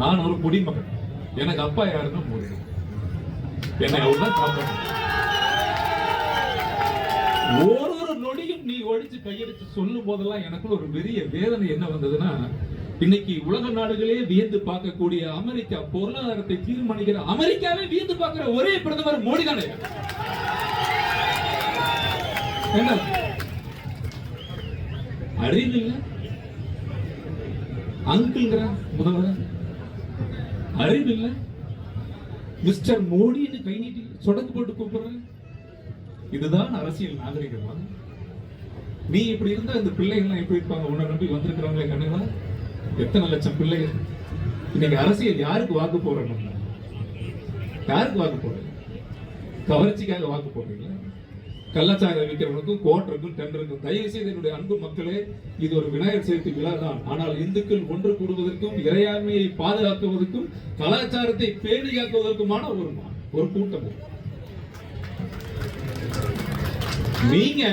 நான் ஒரு குடிமகன். எனக்கு அப்பா யாருன்னா மோடி. என்னை அவர்தான் காப்பாற்ற. ஒரு நொடியும் நீ ஒழிச்சு கையெடுத்து சொல்லும் போதெல்லாம் எனக்குள்ள ஒரு பெரிய வேதனை என்ன வந்ததுன்னா, இன்னைக்கு உலக நாடுகளே வியந்து பார்க்கக்கூடிய அமெரிக்கா, பொருளாதாரத்தை தீர்மானிக்கிற அமெரிக்காவே வியந்து பார்க்கிற ஒரே பிரதமர் மோடி தானே. என்ன அறிவு இல்ல அங்கிள்ங்கிற முதல்வர், அறிவு இல்ல மிஸ்டர் மோடின்னு கை நீட்டி சொடக்கு போட்டு கூப்பிடுற. இதுதான் அரசியல் நாகரிகமா? நீ இப்படி இருந்தா இந்த பிள்ளைகள் எப்படி இருப்பாங்க? உன்னை நம்பி வந்திருக்கிறவங்களே கண்ணுங்களா, எத்தனை லட்சம் பிள்ளைகள். இன்னைக்கு அரசியல் யாருக்கு வாக்கு போறோம்? யாருக்கு வாக்கு போடுறீங்க? கவர்ச்சிக்காக வாக்கு போடுறீங்களா? கள்ளச்சாரம் விற்கிறவனுக்கும் கோட்டருக்கும் டெண்டருக்கும். தயவு செய்து என்னுடைய அன்பு மக்களே, இது ஒரு விநாயகர் சதுர்த்தி விழா தான். ஆனால் இந்துக்கள் ஒன்று கூடுவதற்கும் இறையாண்மையை பாதுகாக்குவதற்கும் கலாச்சாரத்தை பேணி காக்குவதற்குமான ஒரு கூட்டம். நீங்க